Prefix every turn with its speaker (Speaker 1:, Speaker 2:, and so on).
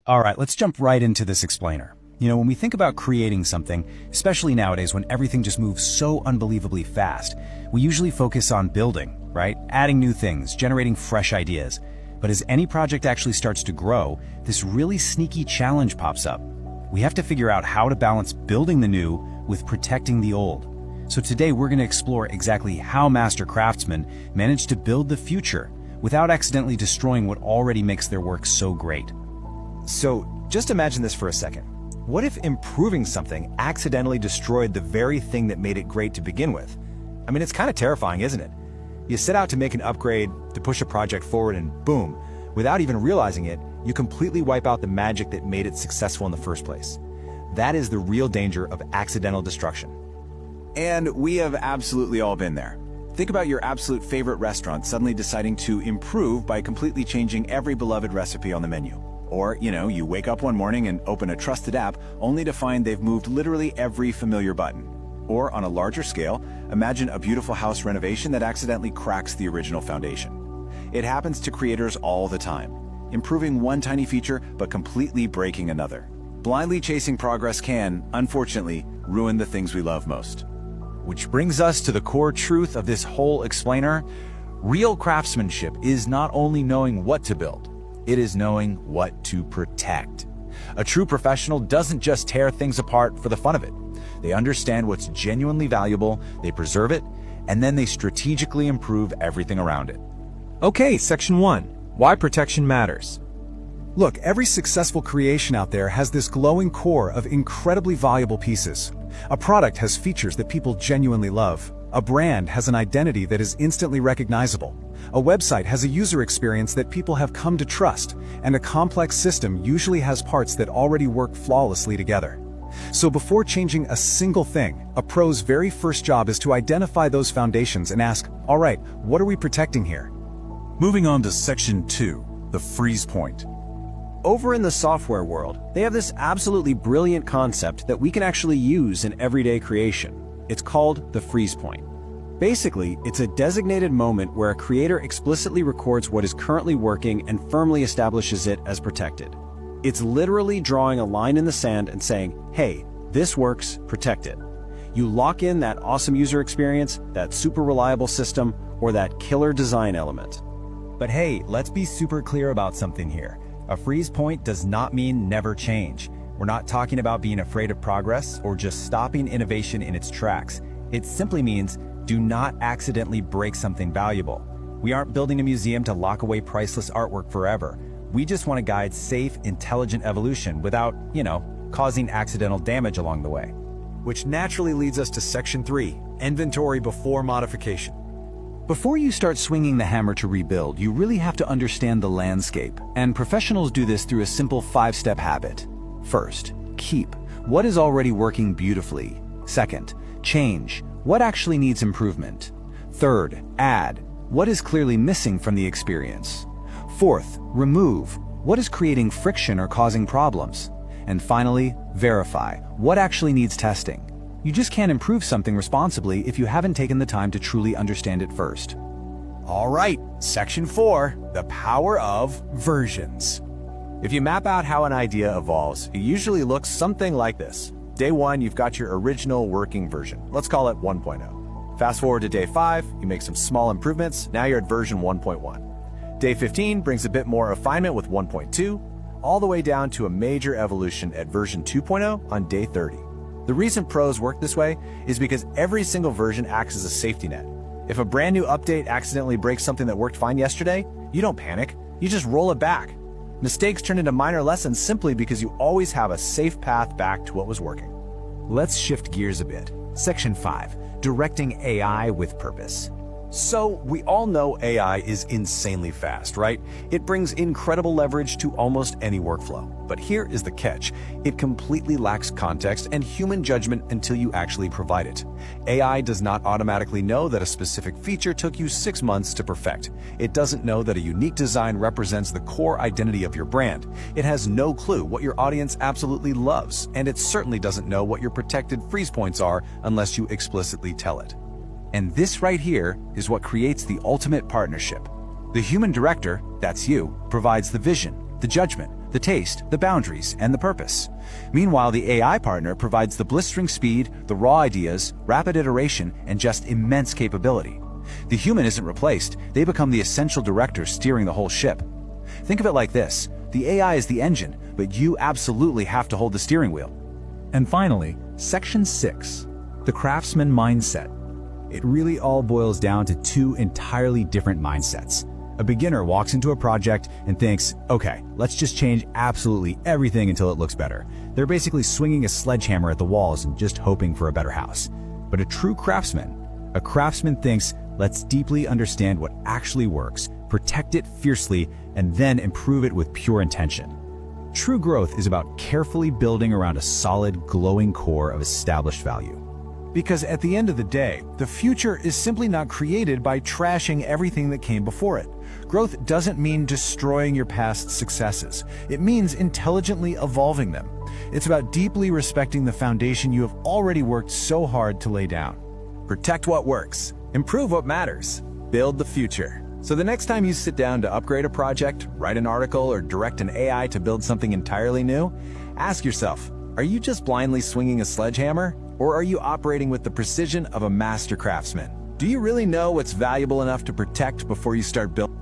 Speaker 1: All right, let's jump right into this explainer. When we think about creating something, especially nowadays when everything just moves so unbelievably fast, we usually focus on building, right? Adding new things, generating fresh ideas. But as any project actually starts to grow, this really sneaky challenge pops up. We have to figure out how to balance building the new with protecting the old. So today we're going to explore exactly how master craftsmen manage to build the future without accidentally destroying what already makes their work so great.
Speaker 2: So just imagine this for a second. What if improving something accidentally destroyed the very thing that made it great to begin with? I mean, it's kind of terrifying, isn't it? You set out to make an upgrade, to push a project forward, and boom, without even realizing it, you completely wipe out the magic that made it successful in the first place. That is the real danger of accidental destruction.
Speaker 3: And we have absolutely all been there. Think about your absolute favorite restaurant suddenly deciding to improve by completely changing every beloved recipe on the menu. Or, you wake up one morning and open a trusted app only to find they've moved literally every familiar button. Or on a larger scale, imagine a beautiful house renovation that accidentally cracks the original foundation. It happens to creators all the time, improving one tiny feature but completely breaking another. Blindly chasing progress can, unfortunately, ruin the things we love most.
Speaker 2: Which brings us to the core truth of this whole explainer. Real craftsmanship is not only knowing what to build, it is knowing what to protect. A true professional doesn't just tear things apart for the fun of it. They understand what's genuinely valuable, they preserve it, and then they strategically improve everything around it.
Speaker 4: Okay, Section 1. Why protection matters.
Speaker 5: Look, every successful creation out there has this glowing core of incredibly valuable pieces. A product has features that people genuinely love. A brand has an identity that is instantly recognizable. A website has a user experience that people have come to trust, and a complex system usually has parts that already work flawlessly together. So before changing a single thing, a pro's very first job is to identify those foundations and ask, all right, what are we protecting here?
Speaker 6: Moving on to Section 2, the freeze point.
Speaker 7: Over in the software world, they have this absolutely brilliant concept that we can actually use in everyday creation. It's called the freeze point. Basically, it's a designated moment where a creator explicitly records what is currently working and firmly establishes it as protected. It's literally drawing a line in the sand and saying, hey, this works, protect it. You lock in that awesome user experience, that super reliable system, or that killer design element.
Speaker 2: But hey, let's be super clear about something here. A freeze point does not mean never change. We're not talking about being afraid of progress or just stopping innovation in its tracks. It simply means do not accidentally break something valuable. We aren't building a museum to lock away priceless artwork forever. We just want to guide safe, intelligent evolution without, causing accidental damage along the way.
Speaker 4: Which naturally leads us to Section 3, inventory before modification.
Speaker 1: Before you start swinging the hammer to rebuild, you really have to understand the landscape. And professionals do this through a simple 5-step habit. First, keep what is already working beautifully. Second, change what actually needs improvement. Third, add what is clearly missing from the experience. Fourth, remove what is creating friction or causing problems. And finally, verify what actually needs testing. You just can't improve something responsibly if you haven't taken the time to truly understand it first.
Speaker 2: All right, Section 4, the power of versions. If you map out how an idea evolves, it usually looks something like this. Day 1, you've got your original working version. Let's call it 1.0. Fast forward to day 5, you make some small improvements. Now you're at version 1.1. Day 15 brings a bit more refinement with 1.2, all the way down to a major evolution at version 2.0 on day 30. The reason pros work this way is because every single version acts as a safety net. If a brand new update accidentally breaks something that worked fine yesterday, you don't panic, you just roll it back. Mistakes turn into minor lessons simply because you always have a safe path back to what was working.
Speaker 1: Let's shift gears a bit. Section 5, directing AI with purpose.
Speaker 5: So, we all know AI is insanely fast, right? It brings incredible leverage to almost any workflow. But here is the catch. It completely lacks context and human judgment until you actually provide it. AI does not automatically know that a specific feature took you 6 months to perfect. It doesn't know that a unique design represents the core identity of your brand. It has no clue what your audience absolutely loves, and it certainly doesn't know what your protected freeze points are unless you explicitly tell it. And this right here is what creates the ultimate partnership. The human director, that's you, provides the vision, the judgment,
Speaker 1: the taste, the boundaries, and the purpose. Meanwhile, the AI partner provides the blistering speed, the raw ideas, rapid iteration, and just immense capability. The human isn't replaced, they become the essential director steering the whole ship. Think of it like this: the AI is the engine, but you absolutely have to hold the steering wheel.
Speaker 8: And finally, Section 6, the craftsman mindset. It really all boils down to two entirely different mindsets. A beginner walks into a project and thinks, okay, let's just change absolutely everything until it looks better. They're basically swinging a sledgehammer at the walls and just hoping for a better house. But a true craftsman thinks, let's deeply understand what actually works, protect it fiercely, and then improve it with pure intention. True growth is about carefully building around a solid, glowing core of established value.
Speaker 2: Because at the end of the day, the future is simply not created by trashing everything that came before it. Growth doesn't mean destroying your past successes. It means intelligently evolving them. It's about deeply respecting the foundation you have already worked so hard to lay down.
Speaker 3: Protect what works, improve what matters, build the future. So the next time you sit down to upgrade a project, write an article, or direct an AI to build something entirely new, ask yourself, are you just blindly swinging a sledgehammer? Or are you operating with the precision of a master craftsman? Do you really know what's valuable enough to protect before you start building?